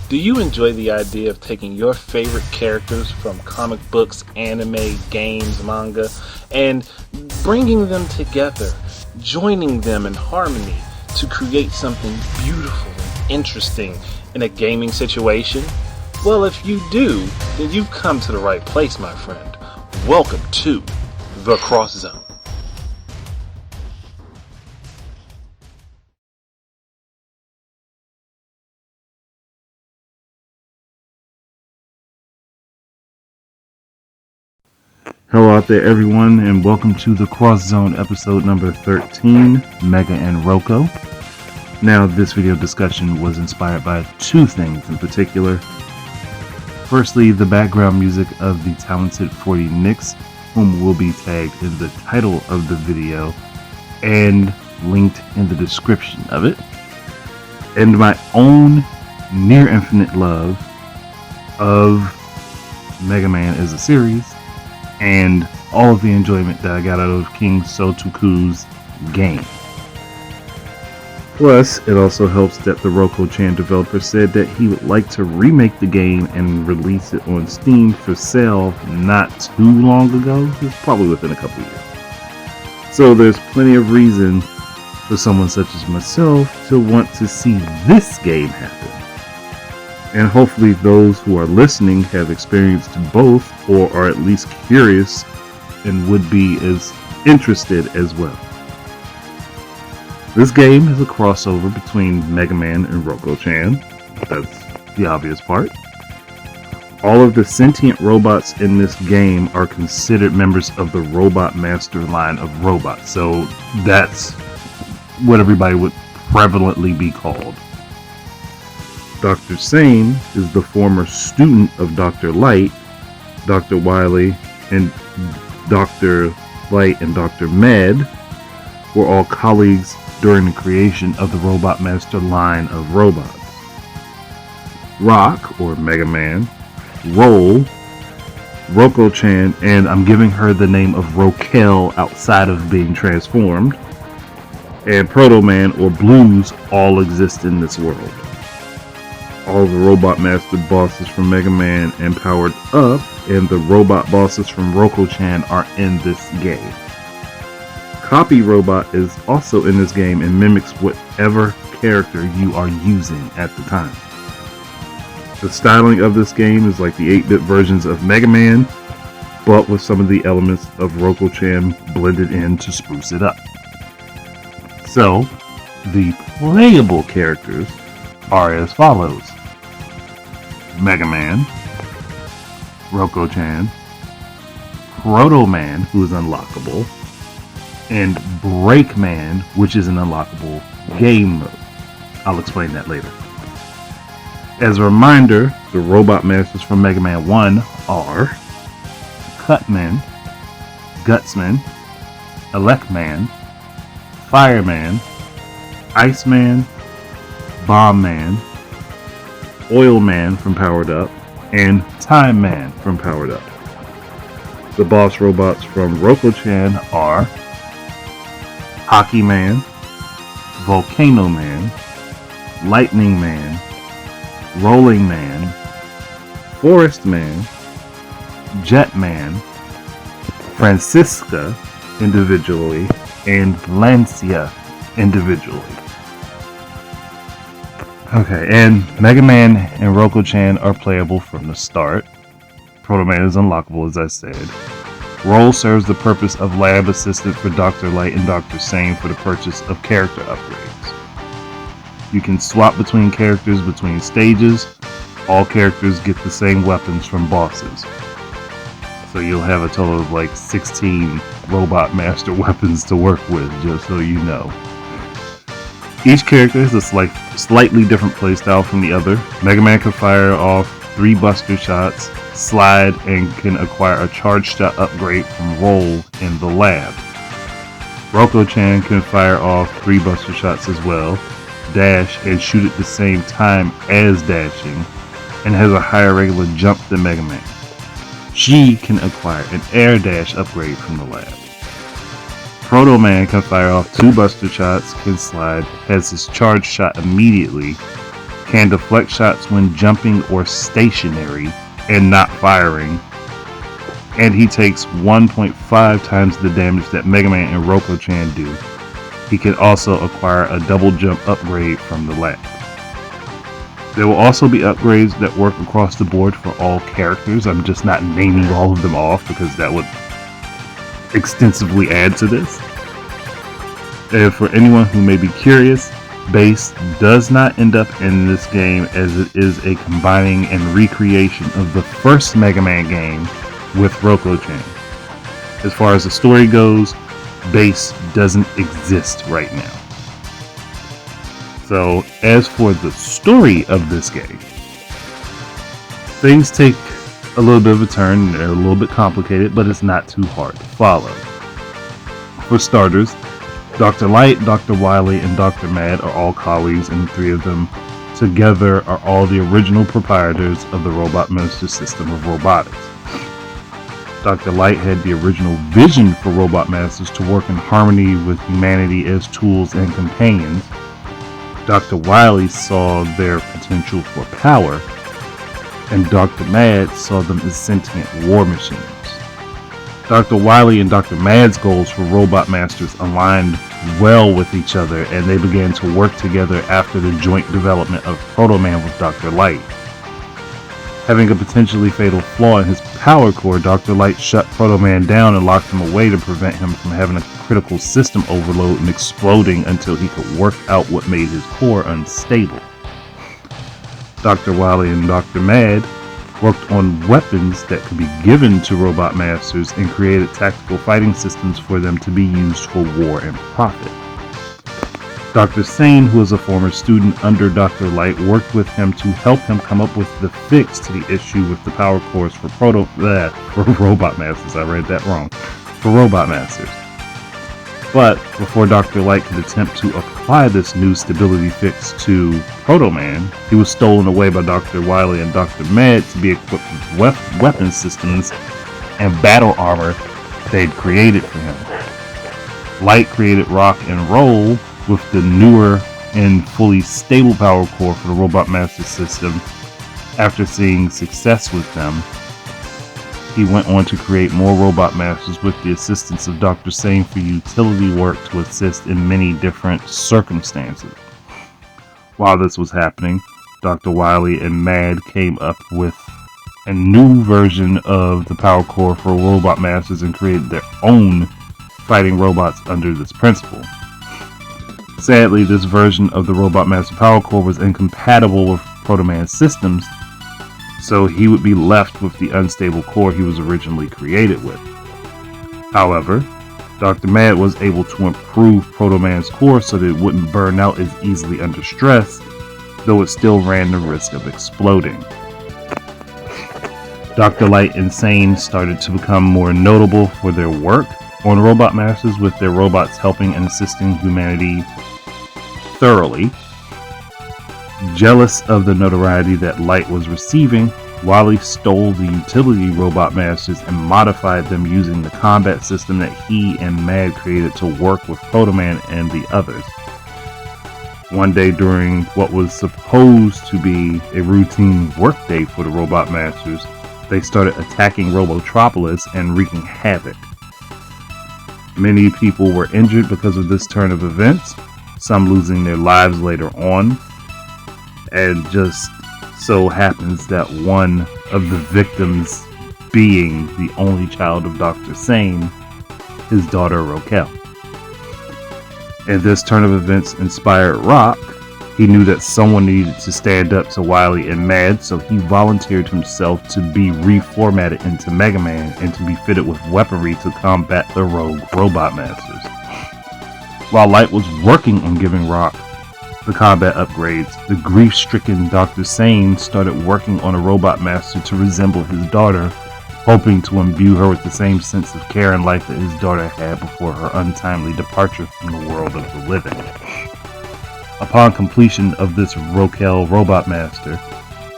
Do you enjoy the idea of taking your favorite characters from comic books, anime, games, manga, and bringing them together, joining them in harmony to create something beautiful and interesting in a gaming situation? Well, if you do, then you've come to the right place, my friend. Welcome to The Cross Zone. Hello out there everyone, and welcome to the Cross Zone episode number 13, Mega and Rokko. Now, this video discussion was inspired by two things in particular. Firstly, the background music of the talented 40 Nicks, whom will be tagged in the title of the video and linked in the description of it. And my own near infinite love of Mega Man as a series, and all of the enjoyment that I got out of King Sotoku's game. Plus, it also helps that the Rokko Chan developer said that he would like to remake the game and release it on Steam for sale not too long ago. It's probably within a couple of years. So there's plenty of reason for someone such as myself to want to see this game happen. And hopefully those who are listening have experienced both, or are at least curious and would be as interested as well. This game is a crossover between Mega Man and Rokko Chan. That's the obvious part. All of the sentient robots in this game are considered members of the Robot Master line of robots. So that's what everybody would prevalently be called. Dr. Sane is the former student of Dr. Light. Dr. Wily and Dr. Light and Dr. Med were all colleagues during the creation of the Robot Master line of robots. Rock, or Mega Man, Roll, Rokko Chan, and I'm giving her the name of Rokel outside of being transformed, and Proto Man, or Blues, all exist in this world. All the Robot Master bosses from Mega Man and Powered Up, and the robot bosses from Rokko Chan are in this game. Copy Robot is also in this game and mimics whatever character you are using at the time. The styling of this game is like the 8-bit versions of Mega Man, but with some of the elements of Rokko Chan blended in to spruce it up. So, the playable characters are as follows: Mega Man, Rokko Chan, Proto Man, who is unlockable, and Break Man, which is an unlockable game mode. I'll explain that later. As a reminder, the Robot Masters from Mega Man 1 are Cutman, Gutsman, Electman, Fireman, Iceman, Bomb Man, Oil Man from Powered Up, and Time Man from Powered Up. The boss robots from Rokko Chan are Hockey Man, Volcano Man, Lightning Man, Rolling Man, Forest Man, Jet Man, Francisca individually, and Lancia individually. Okay, and Mega Man and Rokko Chan are playable from the start. Proto Man is unlockable, as I said. Roll serves the purpose of lab assistant for Dr. Light and Dr. Sane for the purchase of character upgrades. You can swap between characters between stages. All characters get the same weapons from bosses. So you'll have a total of like 16 Robot Master weapons to work with, just so you know. Each character has a slightly different playstyle from the other. Mega Man can fire off 3 Buster Shots, slide, and can acquire a charge shot upgrade from Roll in the lab. Rokko Chan can fire off 3 Buster Shots as well, dash, and shoot at the same time as dashing, and has a higher regular jump than Mega Man. She can acquire an air dash upgrade from the lab. Proto Man can fire off 2 Buster Shots, can slide, has his charge shot immediately, can deflect shots when jumping or stationary and not firing, and he takes 1.5 times the damage that Mega Man and Rokko Chan do. He can also acquire a double jump upgrade from the lab. There will also be upgrades that work across the board for all characters. I'm just not naming all of them off because that would extensively add to this. And for anyone who may be curious, Bass does not end up in this game, as it is a combining and recreation of the first Mega Man game with Rokko Chan. As far as the story goes, Bass doesn't exist right now. So, as for the story of this game, things take a little bit of a turn. They're a little bit complicated, but it's not too hard to follow. For starters, Dr. Light, Dr. Wily, and Dr. Mad are all colleagues, and the three of them together are all the original proprietors of the Robot Master system of robotics. Dr. Light had the original vision for Robot Masters to work in harmony with humanity as tools and companions. Dr. Wily saw their potential for power, and Dr. Mad saw them as sentient war machines. Dr. Wily and Dr. Mad's goals for Robot Masters aligned well with each other, and they began to work together after the joint development of Proto Man with Dr. Light. Having a potentially fatal flaw in his power core, Dr. Light shut Proto Man down and locked him away to prevent him from having a critical system overload and exploding until he could work out what made his core unstable. Dr. Wily and Dr. Mad worked on weapons that could be given to Robot Masters and created tactical fighting systems for them to be used for war and profit. Dr. Sane, who was a former student under Dr. Light, worked with him to help him come up with the fix to the issue with the power cores for Robot Masters. I read that wrong. For Robot Masters. But before Dr. Light could attempt to apply this new stability fix to Proto Man, he was stolen away by Dr. Wily and Dr. Mad to be equipped with weapon systems and battle armor they'd created for him. Light created Rock and Roll with the newer and fully stable power core for the Robot Master system. After seeing success with them, he went on to create more Robot Masters with the assistance of Dr. Sane for utility work to assist in many different circumstances. While this was happening, Dr. Wily and Mad came up with a new version of the power core for Robot Masters and created their own fighting robots under this principle. Sadly, this version of the Robot Master power core was incompatible with Proto Man's systems, so he would be left with the unstable core he was originally created with. However, Dr. Mad was able to improve Proto Man's core so that it wouldn't burn out as easily under stress, though it still ran the risk of exploding. Dr. Light and Sane started to become more notable for their work on Robot Masters, with their robots helping and assisting humanity thoroughly. Jealous of the notoriety that Light was receiving, Wily stole the utility Robot Masters and modified them using the combat system that he and Mad created to work with Proto Man and the others. One day during what was supposed to be a routine workday for the Robot Masters, they started attacking Robotropolis and wreaking havoc. Many people were injured because of this turn of events, some losing their lives later on, and just so happens that one of the victims being the only child of Dr. Sane, his daughter Rokko. And this turn of events inspired Rock. He knew that someone needed to stand up to Wily and Mad, so he volunteered himself to be reformatted into Mega Man and to be fitted with weaponry to combat the rogue Robot Masters. While Light was working on giving Rock the combat upgrades, the grief-stricken Dr. Sane started working on a Robot Master to resemble his daughter, hoping to imbue her with the same sense of care and life that his daughter had before her untimely departure from the world of the living. Upon completion of this Rokko Robot Master,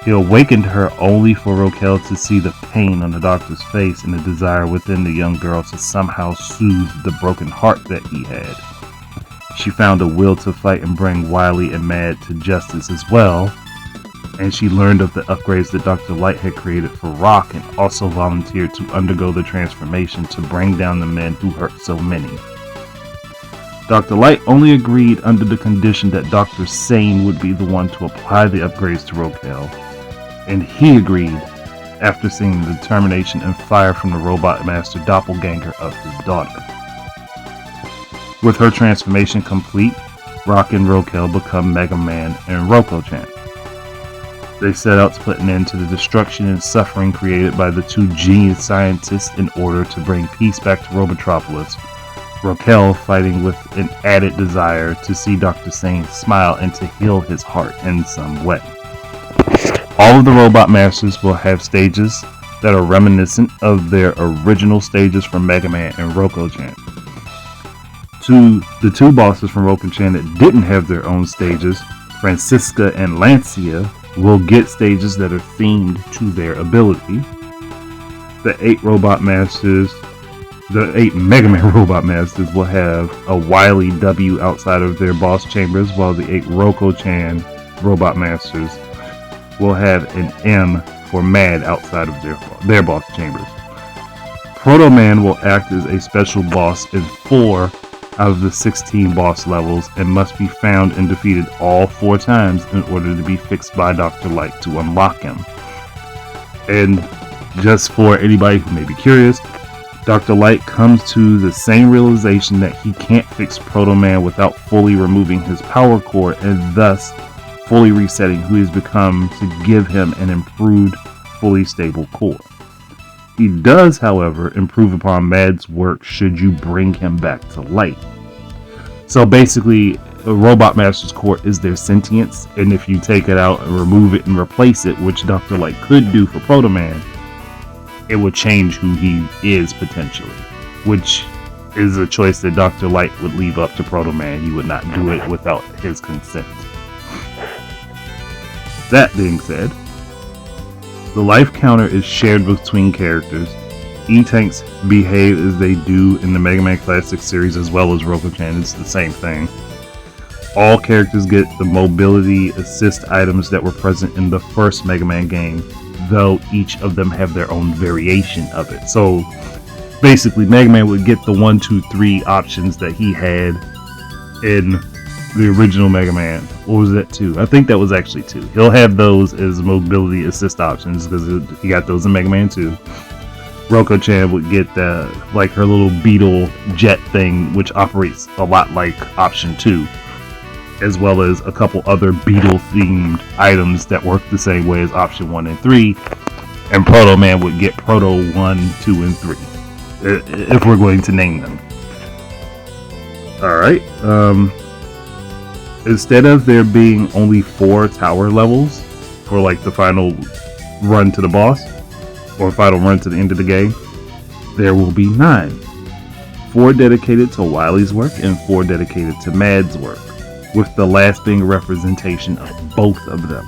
he awakened her only for Rokko to see the pain on the doctor's face and the desire within the young girl to somehow soothe the broken heart that he had. She found a will to fight and bring Wily and Mad to justice as well, and she learned of the upgrades that Dr. Light had created for Rock and also volunteered to undergo the transformation to bring down the men who hurt so many. Dr. Light only agreed under the condition that Dr. Sane would be the one to apply the upgrades to Rokko, and he agreed after seeing the determination and fire from the Robot Master doppelganger of his daughter. With her transformation complete, Rock and Rokko become Mega Man and Rokko Chan. They set out to put an end to the destruction and suffering created by the two genius scientists in order to bring peace back to Robotropolis. Rokko fighting with an added desire to see Dr. Sane smile and to heal his heart in some way. All of the Robot Masters will have stages that are reminiscent of their original stages from Mega Man and Rokko Chan. The two bosses from Rokko Chan that didn't have their own stages, Francisca and Lancia, will get stages that are themed to their ability. The 8 Mega Man Robot Masters will have a Wily W outside of their boss chambers, while the 8 Rokko Chan Robot Masters will have an M for Mad outside of their boss chambers. Proto Man will act as a special boss in 4 out of the 16 boss levels and must be found and defeated all 4 times in order to be fixed by Dr. Light to unlock him. And just for anybody who may be curious, Dr. Light comes to the same realization that he can't fix Proto Man without fully removing his power core and thus fully resetting who he's become to give him an improved, fully stable core. He does, however, improve upon Mad's work should you bring him back to light. So basically, a Robot Master's core is their sentience, and if you take it out and remove it and replace it, which Dr. Light could do for Proto Man, it would change who he is potentially, which is a choice that Dr. Light would leave up to Proto Man. He would not do it without his consent. That being said, the life counter is shared between characters. E-Tanks behave as they do in the Mega Man Classic series as well as Rokko Chan. It's the same thing. All characters get the mobility assist items that were present in the first Mega Man game, though each of them have their own variation of it. So basically, Mega Man would get the 1, 2, 3 options that he had in the original Mega Man. What was that, 2? I think that was actually 2. He'll have those as mobility assist options because he got those in Mega Man 2. Rokko Chan would get her little beetle jet thing, which operates a lot like option 2, as well as a couple other beetle themed items that work the same way as option 1 and 3. And Proto Man would get Proto 1, 2, and 3, if we're going to name them. Alright, instead of there being only 4 tower levels for like the final run to the boss or final run to the end of the game, there will be 9. 4 dedicated to Wily's work and 4 dedicated to Mad's work, with the last being a representation of both of them.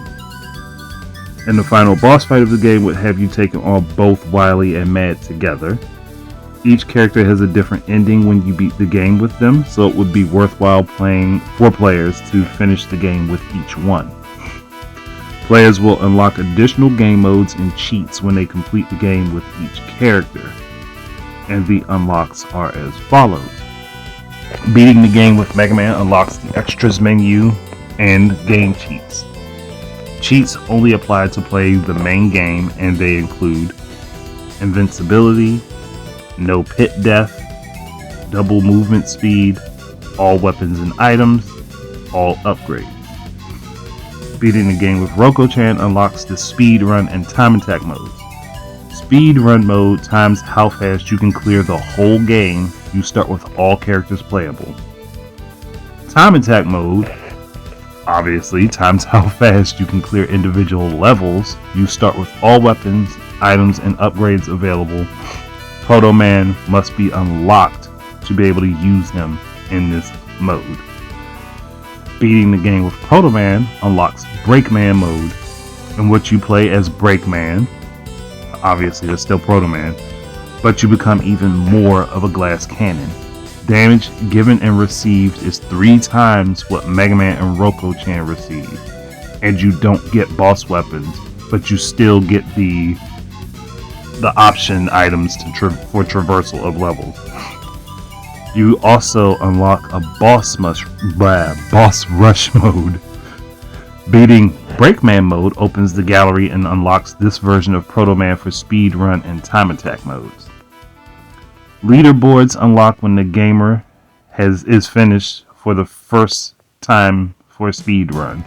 And the final boss fight of the game would have you taking on both Wily and Mad together. Each character has a different ending when you beat the game with them, so it would be worthwhile playing for players to finish the game with each one. Players will unlock additional game modes and cheats when they complete the game with each character, and the unlocks are as follows. Beating the game with Mega Man unlocks the extras menu and game cheats. Cheats only apply to play the main game, and they include invincibility, no pit death, double movement speed, all weapons and items, all upgrades. Beating the game with Rokko Chan unlocks the speed run and time attack modes. Speed run mode times how fast you can clear the whole game. You start with all characters playable. Time attack mode, obviously, times how fast you can clear individual levels. You start with all weapons, items, and upgrades available. Proto Man must be unlocked to be able to use him in this mode. Beating the game with Proto Man unlocks Breakman mode, in which you play as Breakman. Obviously, that's still Proto Man, but you become even more of a glass cannon. Damage given and received is 3 times what Mega Man and Rokko Chan received, and you don't get boss weapons, but you still get the option items for traversal of levels. You also unlock a boss rush mode. Beating Breakman mode opens the gallery and unlocks this version of Proto Man for speed run and time attack modes. Leaderboards unlock when the gamer is finished for the first time for speed run,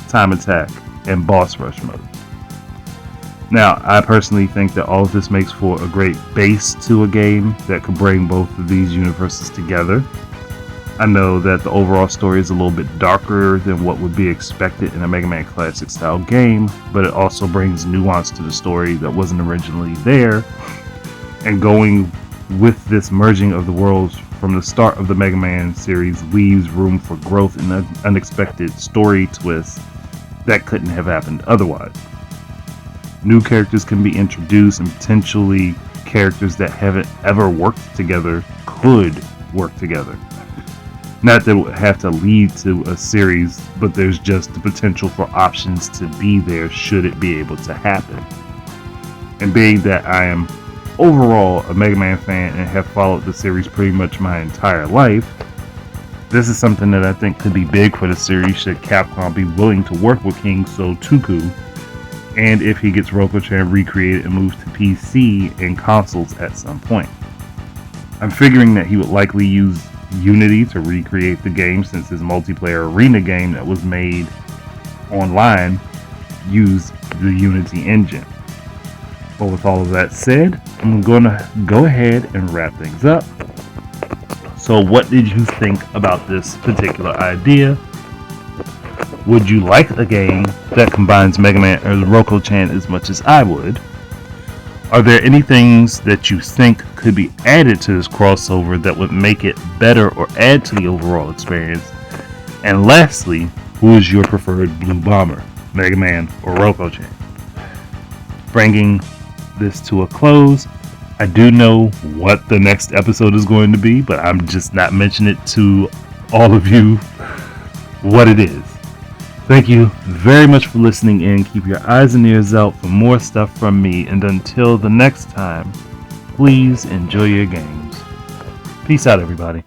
time attack, and boss rush mode. Now, I personally think that all of this makes for a great base to a game that could bring both of these universes together. I know that the overall story is a little bit darker than what would be expected in a Mega Man Classic style game, but it also brings nuance to the story that wasn't originally there. And going with this merging of the worlds from the start of the Mega Man series leaves room for growth and unexpected story twists that couldn't have happened otherwise. New characters can be introduced, and potentially characters that haven't ever worked together could work together. Not that it would have to lead to a series, but there's just the potential for options to be there should it be able to happen. And being that I am overall a Mega Man fan and have followed the series pretty much my entire life, this is something that I think could be big for the series should Capcom be willing to work with King Sotuku, and if he gets Rokko Chan recreated and moved to PC and consoles at some point. I'm figuring that he would likely use Unity to recreate the game, since his multiplayer arena game that was made online used the Unity engine. But with all of that said, I'm going to go ahead and wrap things up. So what did you think about this particular idea? Would you like a game that combines Mega Man or Rokko Chan as much as I would? Are there any things that you think could be added to this crossover that would make it better or add to the overall experience? And lastly, who is your preferred Blue Bomber, Mega Man or Rokko Chan? Bringing this to a close, I do know what the next episode is going to be, but I'm just not mentioning it to all of you what it is. Thank you very much for listening in. Keep your eyes and ears out for more stuff from me. And until the next time, please enjoy your games. Peace out, everybody.